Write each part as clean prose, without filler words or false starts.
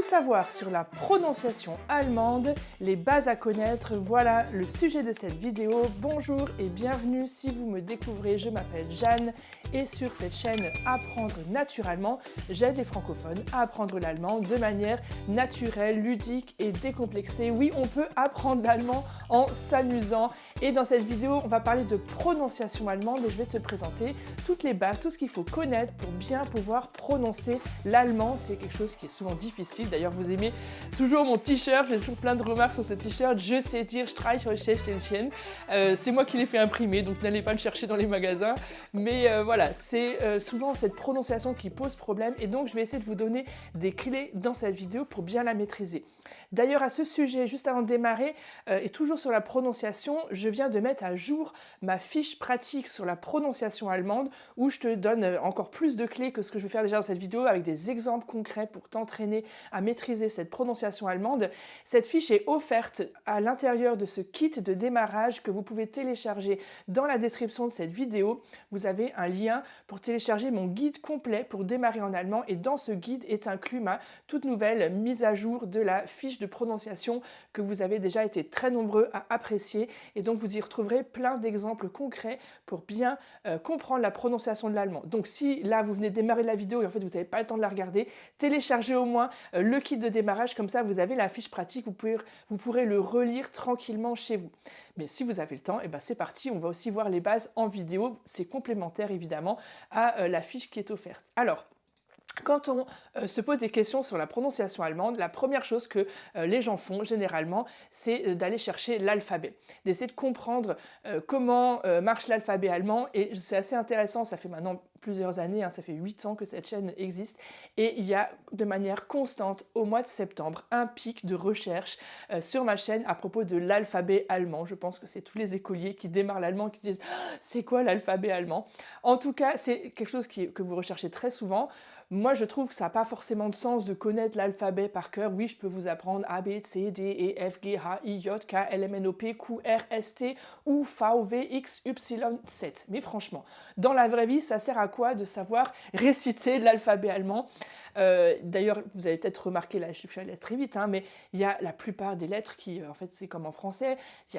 Tout savoir sur la prononciation allemande, les bases à connaître, voilà le sujet de cette vidéo. Bonjour et bienvenue si vous me découvrez, je m'appelle Jeanne et sur cette chaîne Apprendre naturellement, j'aide les francophones à apprendre l'allemand de manière naturelle, ludique et décomplexée. Oui, on peut apprendre l'allemand en s'amusant et dans cette vidéo, on va parler de prononciation allemande et je vais te présenter toutes les bases, tout ce qu'il faut connaître pour bien pouvoir prononcer l'allemand. C'est quelque chose qui est souvent difficile. D'ailleurs, vous aimez toujours mon t-shirt, j'ai toujours plein de remarques sur ce t-shirt. Je sais dire Streichhölzchen. C'est moi qui l'ai fait imprimer, donc n'allez pas le chercher dans les magasins. Mais voilà, c'est souvent cette prononciation qui pose problème et donc je vais essayer de vous donner des clés dans cette vidéo pour bien la maîtriser. D'ailleurs, à ce sujet, juste avant de démarrer, et toujours sur la prononciation, je viens de mettre à jour ma fiche pratique sur la prononciation allemande où je te donne encore plus de clés que ce que je vais faire déjà dans cette vidéo avec des exemples concrets pour t'entraîner à maîtriser cette prononciation allemande. Cette fiche est offerte à l'intérieur de ce kit de démarrage que vous pouvez télécharger dans la description de cette vidéo. Vous avez un lien pour télécharger mon guide complet pour démarrer en allemand et dans ce guide est inclus ma toute nouvelle mise à jour de la fiche de prononciation que vous avez déjà été très nombreux à apprécier et donc vous y retrouverez plein d'exemples concrets pour bien comprendre la prononciation de l'allemand. Donc si là vous venez de démarrer la vidéo et en fait vous n'avez pas le temps de la regarder, téléchargez au moins le kit de démarrage, comme ça vous avez la fiche pratique, vous pourrez le relire tranquillement chez vous. Mais si vous avez le temps, et ben c'est parti, on va aussi voir les bases en vidéo, c'est complémentaire évidemment à la fiche qui est offerte. Alors, quand on se pose des questions sur la prononciation allemande, la première chose que les gens font généralement, c'est d'aller chercher l'alphabet, d'essayer de comprendre comment marche l'alphabet allemand. Et c'est assez intéressant, ça fait maintenant plusieurs années, ça fait 8 ans que cette chaîne existe, et il y a de manière constante au mois de septembre un pic de recherche sur ma chaîne à propos de l'alphabet allemand. Je pense que c'est tous les écoliers qui démarrent l'allemand qui disent « c'est quoi l'alphabet allemand ?» En tout cas, c'est quelque chose que vous recherchez très souvent. Moi, je trouve que ça n'a pas forcément de sens de connaître l'alphabet par cœur. Oui, je peux vous apprendre A, B, C, D, E, F, G, H, I, J, K, L, M, N, O, P, Q, R, S, T ou V, V, X, Y, Z. Mais franchement, dans la vraie vie, ça sert à quoi de savoir réciter l'alphabet allemand ? D'ailleurs, vous avez peut-être remarqué, là je vais aller très vite, mais il y a la plupart des lettres qui, en fait, c'est comme en français,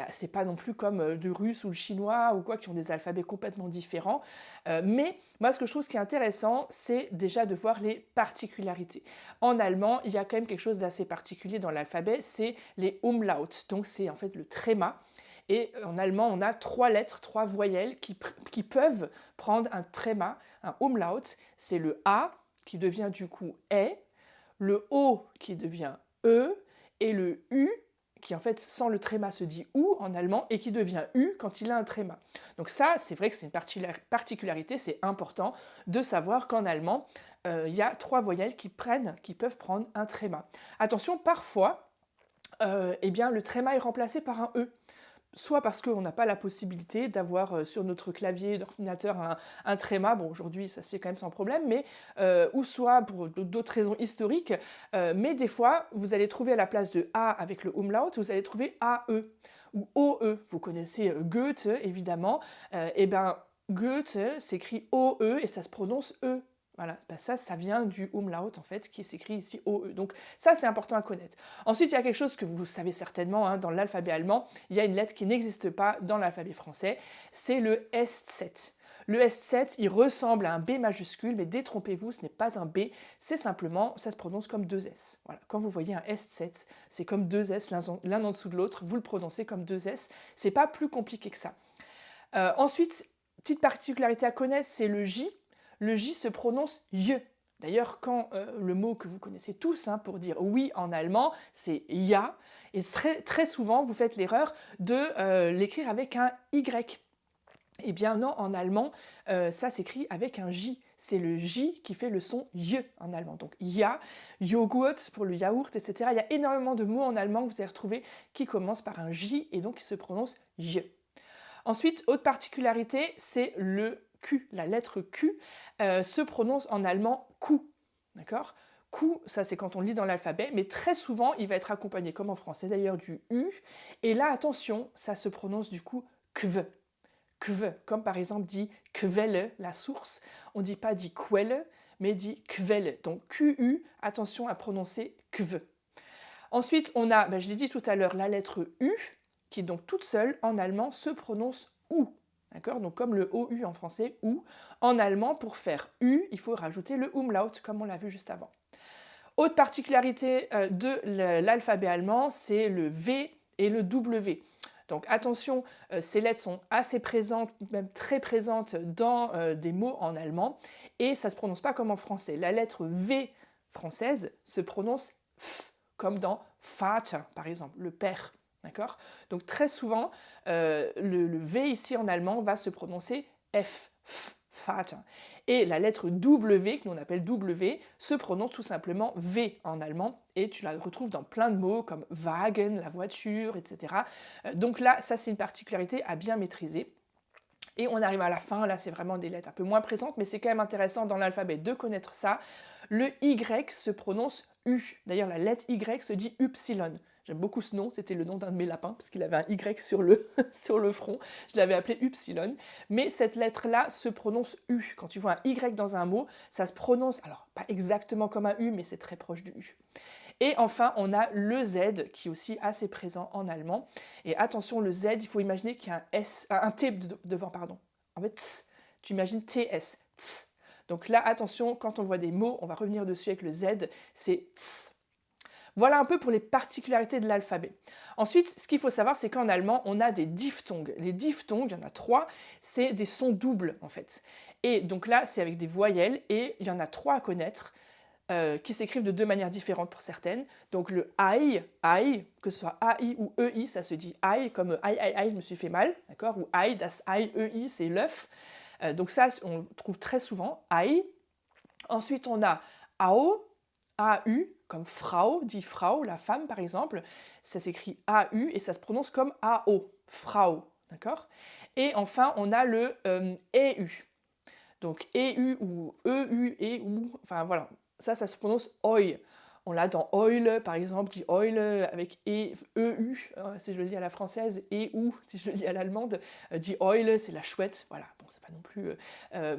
c'est pas non plus comme le russe ou le chinois ou quoi, qui ont des alphabets complètement différents. Mais moi, ce que je trouve qui est intéressant, c'est déjà de voir les particularités. En allemand, il y a quand même quelque chose d'assez particulier dans l'alphabet, c'est les umlaut, donc c'est en fait le tréma. Et en allemand, on a 3 lettres, 3 voyelles qui peuvent prendre un tréma, un umlaut, c'est le A, qui devient du coup E, le O qui devient E, et le U qui en fait sans le tréma se dit OU en allemand et qui devient U quand il a un tréma. Donc ça, c'est vrai que c'est une particularité, c'est important de savoir qu'en allemand, il y a 3 voyelles qui peuvent prendre un tréma. Attention, parfois, eh bien, le tréma est remplacé par un E. Soit parce qu'on n'a pas la possibilité d'avoir sur notre clavier d'ordinateur un tréma, bon aujourd'hui ça se fait quand même sans problème, mais ou soit pour d'autres raisons historiques, mais des fois vous allez trouver à la place de A avec le umlaut, vous allez trouver AE ou OE. Vous connaissez Goethe évidemment, et ben Goethe s'écrit OE et ça se prononce E. Voilà, ben ça vient du umlaut en fait, qui s'écrit ici OE. Donc ça c'est important à connaître. Ensuite il y a quelque chose que vous savez certainement, dans l'alphabet allemand, il y a une lettre qui n'existe pas dans l'alphabet français, c'est le SZ. Le SZ, il ressemble à un B majuscule, mais détrompez-vous, ce n'est pas un B, c'est simplement, ça se prononce comme 2 S. Voilà. Quand vous voyez un SZ, c'est comme 2 S l'un en dessous de l'autre, vous le prononcez comme 2 S, c'est pas plus compliqué que ça. Ensuite, petite particularité à connaître, c'est le J. Le J se prononce je. D'ailleurs, quand le mot que vous connaissez tous pour dire oui en allemand, c'est ja, et très souvent vous faites l'erreur de l'écrire avec un Y. Eh bien non, en allemand, ça s'écrit avec un J. C'est le J qui fait le son je en allemand. Donc ja, Joghurt pour le yaourt, etc. Il y a énormément de mots en allemand que vous allez retrouver qui commencent par un J et donc qui se prononcent je. Ensuite, autre particularité, c'est le Q. La lettre Q se prononce en allemand Q. D'accord ? Q, ça c'est quand on lit dans l'alphabet, mais très souvent il va être accompagné, comme en français d'ailleurs, du U. Et là, attention, ça se prononce du coup Kve. Kve, comme par exemple dit Quelle, la source. On ne dit pas dit Quelle, mais dit Quelle. Donc QU, attention à prononcer kv. Ensuite, on a, je l'ai dit tout à l'heure, la lettre U, qui donc toute seule, en allemand, se prononce OU. D'accord? Donc comme le OU en français, OU. En allemand, pour faire U, il faut rajouter le umlaut, comme on l'a vu juste avant. Autre particularité de l'alphabet allemand, c'est le V et le W. Donc attention, ces lettres sont assez présentes, même très présentes dans des mots en allemand, et ça ne se prononce pas comme en français. La lettre V française se prononce F, comme dans Vater, par exemple, le père. D'accord? Donc très souvent, le V ici en allemand va se prononcer F, Vater. Et la lettre W, que l'on appelle W, se prononce tout simplement V en allemand, et tu la retrouves dans plein de mots comme Wagen, la voiture, etc. Donc là, ça c'est une particularité à bien maîtriser. Et on arrive à la fin, là c'est vraiment des lettres un peu moins présentes, mais c'est quand même intéressant dans l'alphabet de connaître ça. Le Y se prononce U. D'ailleurs, la lettre Y se dit Upsilon. J'aime beaucoup ce nom, c'était le nom d'un de mes lapins, parce qu'il avait un Y sur le, sur le front. Je l'avais appelé Upsilon. Mais cette lettre-là se prononce U. Quand tu vois un Y dans un mot, ça se prononce, alors pas exactement comme un U, mais c'est très proche du U. Et enfin, on a le Z, qui est aussi assez présent en allemand. Et attention, le Z, il faut imaginer qu'il y a un, S, un T devant, pardon. En fait, tss, tu imagines TS, tss. Donc là, attention, quand on voit des mots, on va revenir dessus avec le Z, c'est tss. Voilà un peu pour les particularités de l'alphabet. Ensuite, ce qu'il faut savoir, c'est qu'en allemand, on a des diphtongues. Les diphtongues, il y en a 3, c'est des sons doubles en fait. Et donc là, c'est avec des voyelles, et il y en a 3 à connaître, qui s'écrivent de 2 manières différentes pour certaines. Donc le aïe, que ce soit AI ou EI, ça se dit aïe, comme aïe, je me suis fait mal, d'accord? Ou aïe, das Ei, EI, c'est l'œuf. Donc ça, on le trouve très souvent, aïe. Ensuite, on a AO, AU, comme Frau, dit Frau, la femme par exemple, ça s'écrit AU et ça se prononce comme AO, Frau, d'accord? Et enfin, on a le EU. Donc EU ou EU, EU, enfin voilà, ça se prononce OI. On l'a dans oil, par exemple, dit oil avec EU, si je le lis à la française, et ou, si je le lis à l'allemande, dit oil, c'est la chouette, voilà, bon, c'est pas non plus...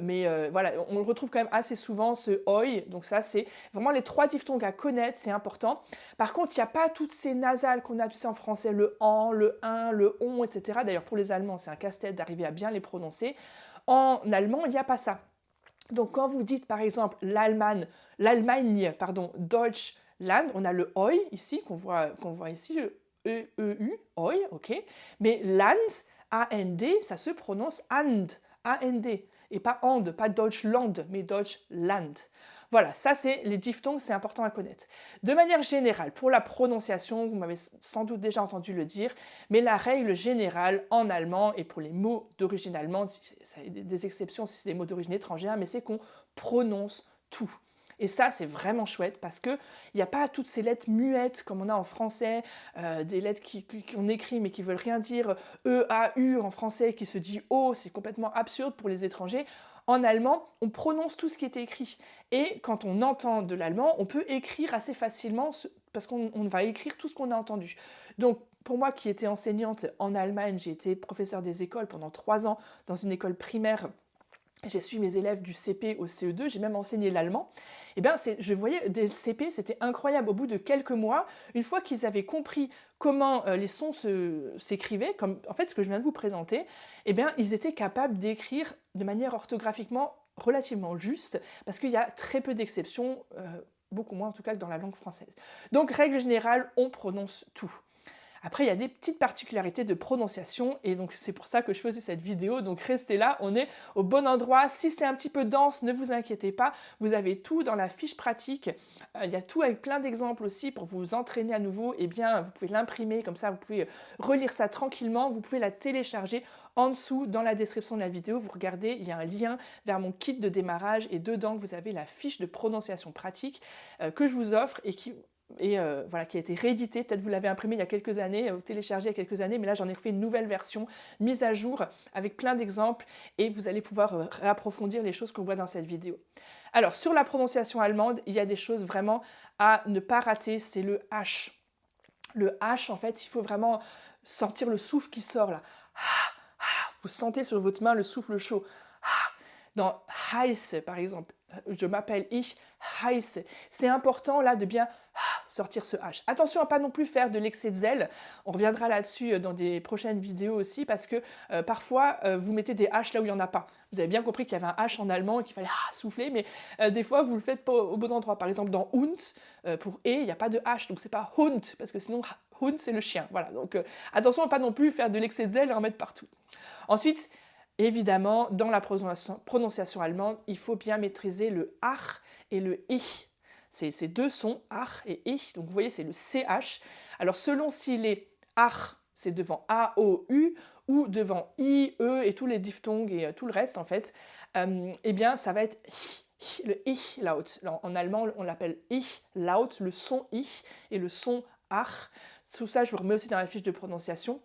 mais voilà, on le retrouve quand même assez souvent, ce oi, donc ça, c'est vraiment les 3 diphtongues à connaître, c'est important. Par contre, il n'y a pas toutes ces nasales qu'on a, tu sais, en français, le en, le un, le on, etc. D'ailleurs, pour les Allemands, c'est un casse-tête d'arriver à bien les prononcer. En allemand, il n'y a pas ça. Donc quand vous dites par exemple l'Allemagne, Deutschland, on a le oi ici, qu'on voit ici, le EU, oi, ok. Mais land, A-N-D, ça se prononce and, A-N-D. Et pas and, pas Deutschland, mais Deutschland. Voilà, ça c'est les diphtongues, c'est important à connaître. De manière générale, pour la prononciation, vous m'avez sans doute déjà entendu le dire, mais la règle générale en allemand, et pour les mots d'origine allemande, ça a des exceptions si c'est des mots d'origine étrangère, mais c'est qu'on prononce tout. Et ça, c'est vraiment chouette parce qu'il n'y a pas toutes ces lettres muettes comme on a en français, des lettres qu'on écrit mais qui ne veulent rien dire, E, A, U en français qui se dit O, c'est complètement absurde pour les étrangers. En allemand, on prononce tout ce qui est écrit. Et quand on entend de l'allemand, on peut écrire assez facilement parce qu'on va écrire tout ce qu'on a entendu. Donc, pour moi qui étais enseignante en Allemagne, j'ai été professeure des écoles pendant 3 ans dans une école primaire. J'ai suivi mes élèves du CP au CE2, j'ai même enseigné l'allemand. Et bien, je voyais des CP, c'était incroyable. Au bout de quelques mois, une fois qu'ils avaient compris comment les sons s'écrivaient, comme en fait ce que je viens de vous présenter, eh bien, ils étaient capables d'écrire de manière orthographiquement relativement juste, parce qu'il y a très peu d'exceptions, beaucoup moins en tout cas que dans la langue française. Donc, règle générale, on prononce tout. Après, il y a des petites particularités de prononciation et donc c'est pour ça que je faisais cette vidéo. Donc restez là, on est au bon endroit. Si c'est un petit peu dense, ne vous inquiétez pas. Vous avez tout dans la fiche pratique. Il y a tout avec plein d'exemples aussi pour vous entraîner à nouveau. Eh bien, vous pouvez l'imprimer, comme ça vous pouvez relire ça tranquillement. Vous pouvez la télécharger en dessous dans la description de la vidéo. Vous regardez, il y a un lien vers mon kit de démarrage et dedans vous avez la fiche de prononciation pratique que je vous offre et qui voilà, qui a été réédité, peut-être vous l'avez imprimé il y a quelques années, téléchargé il y a quelques années, mais là j'en ai refait une nouvelle version, mise à jour, avec plein d'exemples, et vous allez pouvoir réapprofondir les choses qu'on voit dans cette vidéo. Alors, sur la prononciation allemande, il y a des choses vraiment à ne pas rater, c'est le H. Le H, en fait, il faut vraiment sentir le souffle qui sort là. Vous sentez sur votre main le souffle chaud. Dans heiß, par exemple, je m'appelle ich, heiß. C'est important là de bien sortir ce H. Attention à pas non plus faire de l'excès de zèle, on reviendra là-dessus dans des prochaines vidéos aussi, parce que parfois vous mettez des H là où il n'y en a pas. Vous avez bien compris qu'il y avait un H en allemand et qu'il fallait souffler, mais des fois vous le faites pas au bon endroit. Par exemple dans Hund, pour E, il n'y a pas de H, donc c'est pas Hund, parce que sinon Hund c'est le chien. Voilà, donc attention à pas non plus faire de l'excès de zèle et en mettre partout. Ensuite, évidemment, dans la prononciation allemande, il faut bien maîtriser le ach et le ich. Ces deux sons, ach et ich, donc vous voyez, c'est le CH. Alors selon s'il est ach, c'est devant A, O, U, ou devant I, E et tous les diphtongues et tout le reste en fait, eh bien ça va être le ich laut. En allemand, on l'appelle ich laut, le son ich et le son ach. Tout ça, je vous remets aussi dans la fiche de prononciation.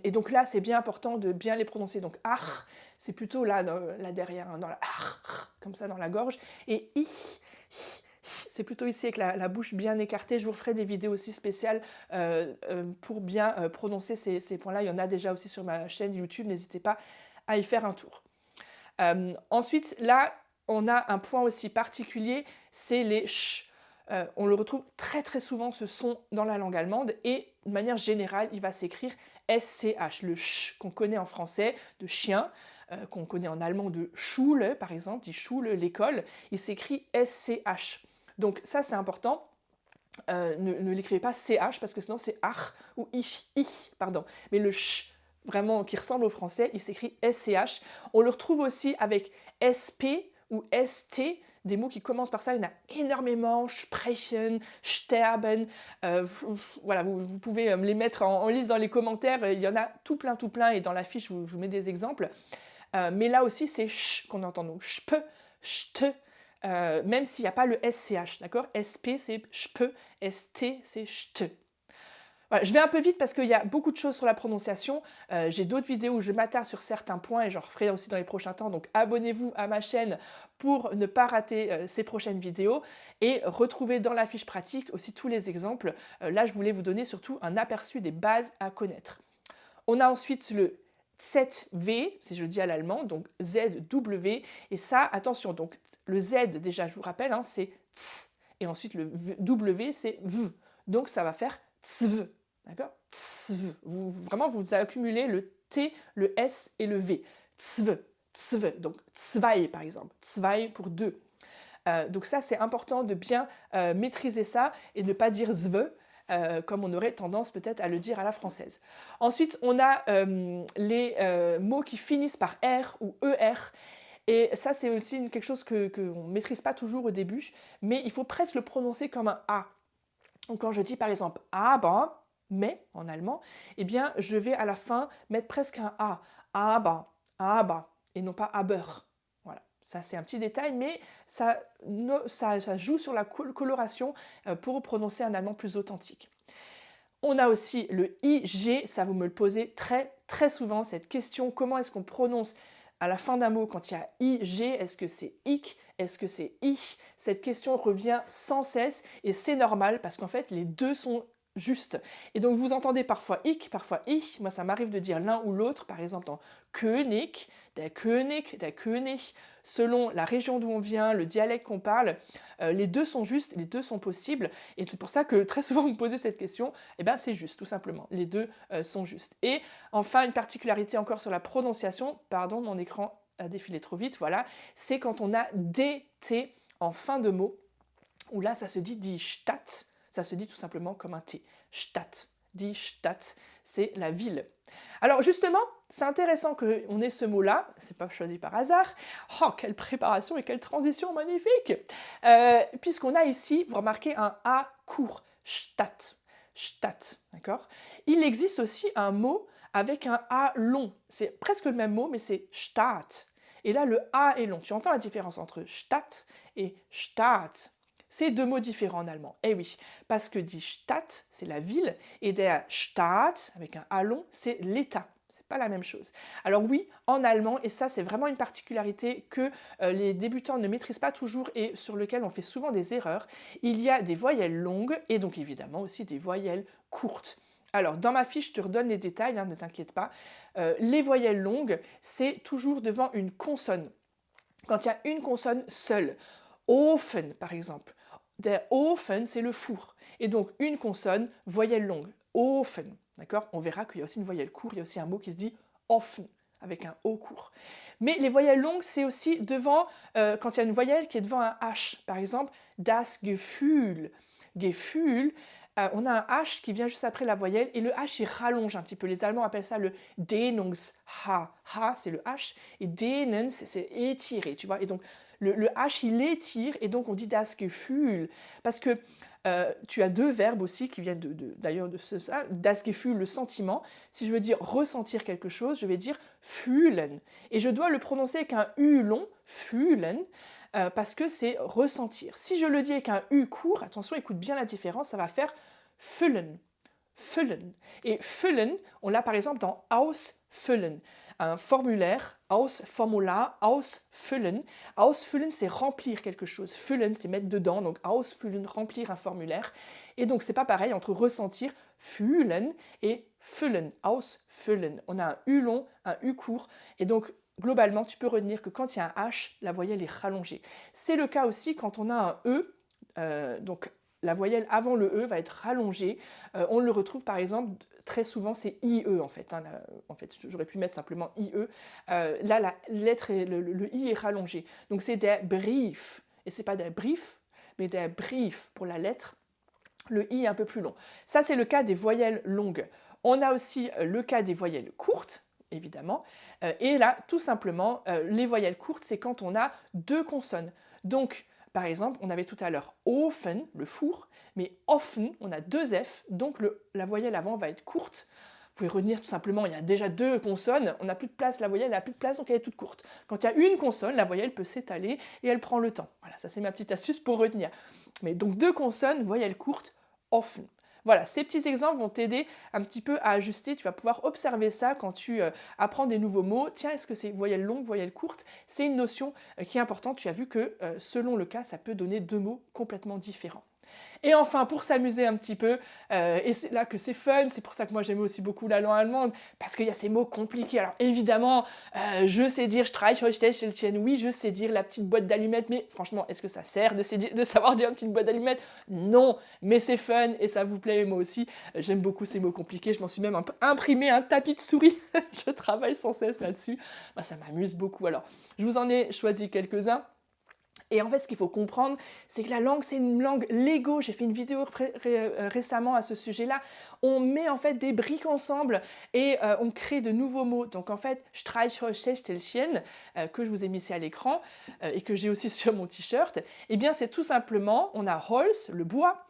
Et donc là, c'est bien important de bien les prononcer. Donc ach, c'est plutôt là derrière, hein, dans la comme ça dans la gorge. Et ich, c'est plutôt ici avec la bouche bien écartée. Je vous ferai des vidéos aussi spéciales pour bien prononcer ces points-là. Il y en a déjà aussi sur ma chaîne YouTube. N'hésitez pas à y faire un tour. Ensuite, là, on a un point aussi particulier, c'est les ch. On le retrouve très très souvent ce son dans la langue allemande et de manière générale il va s'écrire SCH, le ch qu'on connaît en français de chien, qu'on connaît en allemand de Schule par exemple, dit Schule, l'école, il s'écrit SCH. Donc ça c'est important, ne l'écrivez pas CH parce que sinon c'est ach ou ich, pardon, mais le ch vraiment qui ressemble au français, il s'écrit SCH. On le retrouve aussi avec SP ou ST, des mots qui commencent par ça, il y en a énormément, sprechen, sterben, voilà, vous pouvez me les mettre en liste dans les commentaires, il y en a tout plein, et dans la fiche, je vous mets des exemples. Mais là aussi, c'est ch qu'on entend, donc shpe, cht, même s'il n'y a pas le SCH, d'accord? SP, c'est shpe, ST, c'est cht. Voilà, je vais un peu vite parce qu'il y a beaucoup de choses sur la prononciation. J'ai d'autres vidéos où je m'attarde sur certains points et j'en referai aussi dans les prochains temps. Donc abonnez-vous à ma chaîne pour ne pas rater ces prochaines vidéos et retrouvez dans la fiche pratique aussi tous les exemples. Là, je voulais vous donner surtout un aperçu des bases à connaître. On a ensuite le ZV, si je le dis à l'allemand, donc ZW. Et ça, attention, donc le Z, déjà, je vous rappelle, hein, c'est ts. Et ensuite, le W, c'est v. Donc ça va faire tsv, d'accord? Tsv. Vraiment, vous accumulez le T, le S et le V. Tsv, tsv. Donc zwei, par exemple. Zwei pour deux. Donc ça, c'est important de bien maîtriser ça et de ne pas dire zv, comme on aurait tendance peut-être à le dire à la française. Ensuite, on a les mots qui finissent par R ou ER. Et ça, c'est aussi quelque chose qu'on ne maîtrise pas toujours au début, mais il faut presque le prononcer comme un A. Donc quand je dis par exemple aber, mais en allemand, eh bien je vais à la fin mettre presque un A, aber, et non pas aber. Voilà, ça c'est un petit détail, mais ça joue sur la coloration pour prononcer un allemand plus authentique. On a aussi le IG, ça vous me le posez très souvent cette question, comment est-ce qu'on prononce à la fin d'un mot quand il y a IG, est-ce que c'est ik, est-ce que c'est ich? Cette question revient sans cesse et c'est normal parce qu'en fait les deux sont justes. Et donc vous entendez parfois ik, parfois ich, moi ça m'arrive de dire l'un ou l'autre, par exemple dans König, der König, selon la région d'où on vient, le dialecte qu'on parle, les deux sont justes, les deux sont possibles, et c'est pour ça que très souvent vous me posez cette question, et bien c'est juste, tout simplement, les deux sont justes. Et enfin, une particularité encore sur la prononciation, pardon, mon écran a défilé trop vite, voilà, c'est quand on a DT en fin de mot, où là ça se dit die Stadt, ça se dit tout simplement comme un T, Stadt, die Stadt, c'est la ville. Alors justement, c'est intéressant qu'on ait ce mot-là, c'est pas choisi par hasard. Oh, quelle préparation et quelle transition magnifique! Puisqu'on a ici, vous remarquez un A court, Stadt, Stadt, d'accord? Il existe aussi un mot avec un A long, c'est presque le même mot, mais c'est Stadt. Et là, le A est long. Tu entends la différence entre Stadt et Staat? C'est deux mots différents en allemand. Eh oui, parce que die Stadt, c'est la ville, et der Staat, avec un A long, c'est l'État. C'est pas la même chose. Alors oui, en allemand, et ça c'est vraiment une particularité que les débutants ne maîtrisent pas toujours et sur lequel on fait souvent des erreurs, il y a des voyelles longues et donc évidemment aussi des voyelles courtes. Alors dans ma fiche, je te redonne les détails, hein, ne t'inquiète pas. Les voyelles longues, c'est toujours devant une consonne. Quand il y a une consonne seule, Ofen par exemple, Der Ofen, c'est le four. Et donc, une consonne, voyelle longue. Ofen. D'accord? On verra qu'il y a aussi une voyelle courte, il y a aussi un mot qui se dit offen, avec un O court. Mais les voyelles longues, c'est aussi devant, quand il y a une voyelle qui est devant un H. Par exemple, das Gefühl. Gefühl, on a un H qui vient juste après la voyelle et le H il rallonge un petit peu. Les Allemands appellent ça le Dehnungs-H. H c'est le H et Dehnen c'est étirer, tu vois. Et donc le H il étire et donc on dit das Gefühl parce que tu as deux verbes aussi qui viennent d'ailleurs de ça. Das Gefühl, le sentiment. Si je veux dire ressentir quelque chose, je vais dire fühlen. Et je dois le prononcer avec un U long, fühlen, parce que c'est ressentir. Si je le dis avec un U court, attention, écoute bien la différence, ça va faire füllen. Füllen. Et füllen, on l'a par exemple dans ausfüllen. Un formulaire, Formular, ausfüllen. Ausfüllen, c'est remplir quelque chose. Füllen, c'est mettre dedans. Donc ausfüllen, remplir un formulaire. Et donc, c'est pas pareil entre ressentir, fühlen, et füllen, ausfüllen. On a un U long, un U court. Et donc, globalement, tu peux retenir que quand il y a un H, la voyelle est rallongée. C'est le cas aussi quand on a un E. Donc, la voyelle avant le E va être rallongée. On le retrouve par exemple très souvent, c'est IE en fait. Hein, en fait, j'aurais pu mettre simplement IE. Là, la lettre, le I est rallongé. Donc c'est der Brief. Et c'est pas der Brief, mais der Brief pour la lettre. Le I est un peu plus long. Ça, c'est le cas des voyelles longues. On a aussi le cas des voyelles courtes, évidemment. Et là, tout simplement, les voyelles courtes, c'est quand on a deux consonnes. Donc, par exemple, on avait tout à l'heure Ofen, le four, mais Offen, on a deux F, donc la voyelle avant va être courte. Vous pouvez retenir tout simplement, il y a déjà deux consonnes, on n'a plus de place, la voyelle n'a plus de place, donc elle est toute courte. Quand il y a une consonne, la voyelle peut s'étaler et elle prend le temps. Voilà, ça c'est ma petite astuce pour retenir. Mais donc deux consonnes, voyelle courte, Offen. Voilà, ces petits exemples vont t'aider un petit peu à ajuster. Tu vas pouvoir observer ça quand tu apprends des nouveaux mots. Tiens, est-ce que c'est voyelle longue, voyelle courte? C'est une notion qui est importante. Tu as vu que selon le cas, ça peut donner deux mots complètement différents. Et enfin, pour s'amuser un petit peu, et c'est là que c'est fun, c'est pour ça que moi j'aime aussi beaucoup la langue allemande, parce qu'il y a ces mots compliqués. Alors évidemment, je sais dire Streichholzstäschchen, oui, je sais dire la petite boîte d'allumettes, mais franchement, est-ce que ça sert de savoir dire une petite boîte d'allumettes? Non, mais c'est fun et ça vous plaît, et moi aussi, j'aime beaucoup ces mots compliqués, je m'en suis même imprimé un tapis de souris, je travaille sans cesse là-dessus, bah, ça m'amuse beaucoup. Alors, je vous en ai choisi quelques-uns. Et en fait, ce qu'il faut comprendre, c'est que la langue, c'est une langue Lego. J'ai fait une vidéo récemment à ce sujet-là. On met en fait des briques ensemble et on crée de nouveaux mots. Donc en fait, Streichholzstäschchen, que je vous ai mis ici à l'écran et que j'ai aussi sur mon t-shirt, eh bien c'est tout simplement, on a Holz, le bois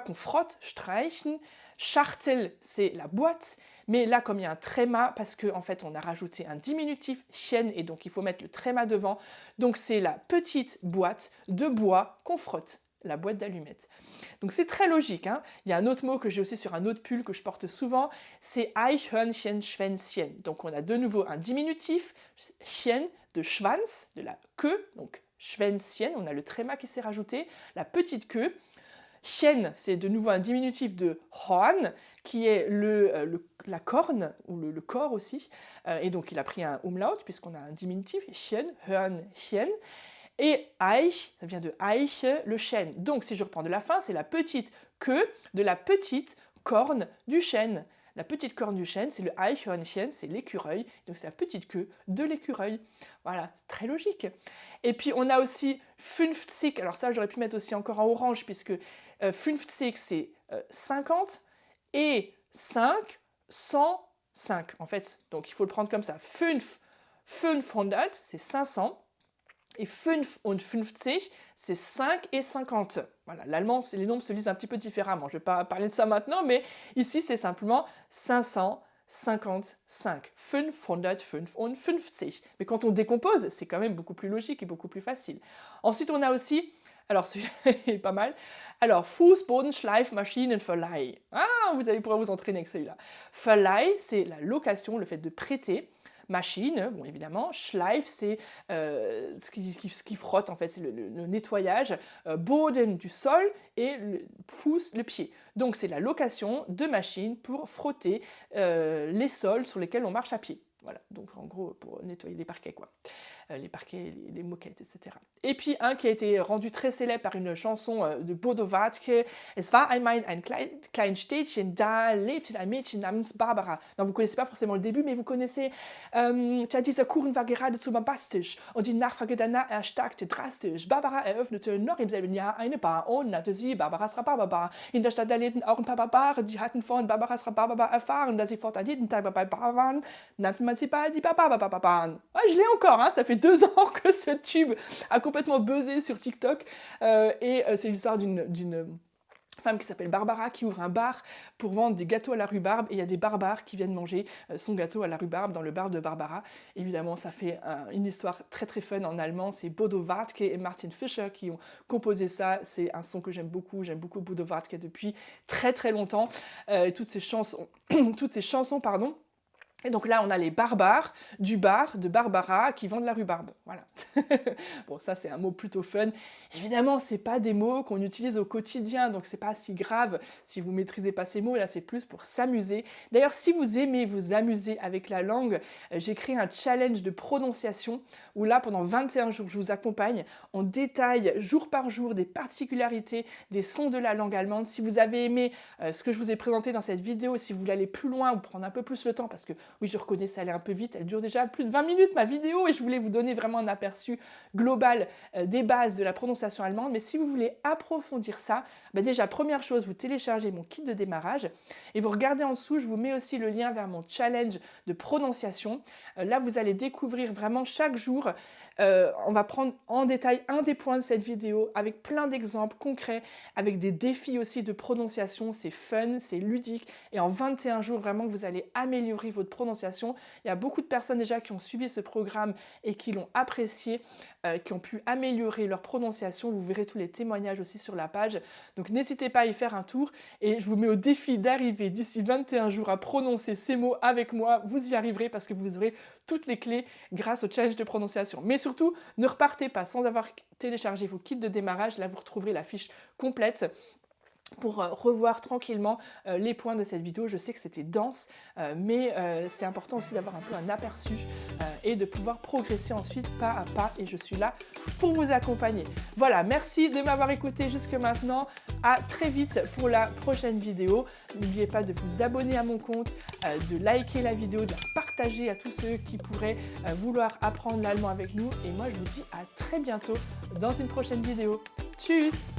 qu'on frotte, streichen, Schachtel, c'est la boîte. Mais là, comme il y a un tréma, parce qu'en fait, on a rajouté un diminutif, chen, et donc il faut mettre le tréma devant. Donc c'est la petite boîte de bois qu'on frotte, la boîte d'allumettes. Donc c'est très logique. Hein. Il y a un autre mot que j'ai aussi sur un autre pull que je porte souvent, c'est Eichhörnchen, Schwänzchen. Donc on a de nouveau un diminutif, chen, de Schwanz, de la queue, donc Schwänzchen, on a le tréma qui s'est rajouté, la petite queue. Chen, c'est de nouveau un diminutif de Horn, qui est la corne, ou le corps aussi. Et donc il a pris un umlaut, puisqu'on a un diminutif, Chen, Hörn, Chen. Et Eich, ça vient de Eiche, le chêne. Donc si je reprends de la fin, c'est la petite queue de la petite corne du chêne. La petite corne du chêne, c'est le Eichhörnchen, c'est l'écureuil, donc c'est la petite queue de l'écureuil. Voilà, c'est très logique. Et puis on a aussi 50, alors ça j'aurais pu mettre aussi encore en orange, puisque 50 c'est 50, et 5, 105 en fait. Donc il faut le prendre comme ça. 500, c'est 500. Et 55, c'est 5 et 50. Voilà, l'allemand, les nombres se lisent un petit peu différemment. Je ne vais pas parler de ça maintenant, mais ici, c'est simplement 555. 555. Mais quand on décompose, c'est quand même beaucoup plus logique et beaucoup plus facile. Ensuite, on a aussi, alors celui-là est pas mal, alors Fußbodenschleifmaschinenverleih. Ah, vous allez pouvoir vous entraîner avec celui-là. Verleih, c'est la location, le fait de prêter. Machine, bon évidemment, Schleif c'est ce qui frotte en fait, c'est le nettoyage, Boden du sol et Fuß le pied. Donc c'est la location de machines pour frotter les sols sur lesquels on marche à pied. Voilà, donc en gros pour nettoyer les parquets quoi. les parquets, les moquettes, etc. Et puis un qui a été rendu très célèbre par une chanson de Bodo Wartke, Es war einmal ein klein Städtchen, da lebte ein Mädchen namens Barbara. Non, vous connaissez pas forcément le début, mais vous connaissez Tja, dieser Kuchen war geradezu bombastisch und die Nachfrage danach erstarkte drastisch. Barbara eröffnete noch im selben Jahr eine Bar und nannte sie Barbaras Rhabarberbar. In der Stadt da lebten auch ein paar Barbaren, die hatten von Barbaras Rhabarberbar erfahren, da sie fortan jeden Tag bei Bar waren, nannte man sie bald die Barbarbarbaren. Ouais, je l'ai encore, hein, ça fait 2 ans que ce tube a complètement buzzé sur TikTok et c'est l'histoire d'une femme qui s'appelle Barbara qui ouvre un bar pour vendre des gâteaux à la rhubarbe et il y a des barbares qui viennent manger son gâteau à la rhubarbe dans le bar de Barbara. Évidemment, ça fait une histoire très très fun en allemand. C'est Bodo Wartke et Martin Fischer qui ont composé ça. C'est un son que j'aime beaucoup Bodo Wartke depuis très très longtemps. Toutes ces chansons, pardon. Et donc là, on a les barbares du bar de Barbara qui vendent la rhubarbe. Voilà. Bon, ça, c'est un mot plutôt fun. Évidemment, c'est pas des mots qu'on utilise au quotidien, donc c'est pas si grave si vous maîtrisez pas ces mots. Là, c'est plus pour s'amuser. D'ailleurs, si vous aimez vous amuser avec la langue, j'ai créé un challenge de prononciation où là, pendant 21 jours, je vous accompagne. On détaille jour par jour des particularités des sons de la langue allemande. Si vous avez aimé ce que je vous ai présenté dans cette vidéo, si vous voulez aller plus loin ou prendre un peu plus le temps, parce que oui, je reconnais, ça allait un peu vite, elle dure déjà plus de 20 minutes ma vidéo et je voulais vous donner vraiment un aperçu global des bases de la prononciation allemande. Mais si vous voulez approfondir ça, déjà première chose, vous téléchargez mon kit de démarrage et vous regardez en dessous, je vous mets aussi le lien vers mon challenge de prononciation. Là, vous allez découvrir vraiment chaque jour. On va prendre en détail un des points de cette vidéo avec plein d'exemples concrets, avec des défis aussi de prononciation. C'est fun, c'est ludique et en 21 jours, vraiment, vous allez améliorer votre prononciation. Il y a beaucoup de personnes déjà qui ont suivi ce programme et qui l'ont apprécié, qui ont pu améliorer leur prononciation. Vous verrez tous les témoignages aussi sur la page. Donc n'hésitez pas à y faire un tour et je vous mets au défi d'arriver d'ici 21 jours à prononcer ces mots avec moi. Vous y arriverez parce que vous aurez toutes les clés grâce au challenge de prononciation. Mais surtout, ne repartez pas sans avoir téléchargé vos kits de démarrage. Là, vous retrouverez la fiche complète pour revoir tranquillement les points de cette vidéo. Je sais que c'était dense, mais c'est important aussi d'avoir un peu un aperçu et de pouvoir progresser ensuite pas à pas. Et je suis là pour vous accompagner. Voilà, merci de m'avoir écouté jusque maintenant. À très vite pour la prochaine vidéo. N'oubliez pas de vous abonner à mon compte, de liker la vidéo, de la partager à tous ceux qui pourraient vouloir apprendre l'allemand avec nous. Et moi, je vous dis à très bientôt dans une prochaine vidéo. Tchuss!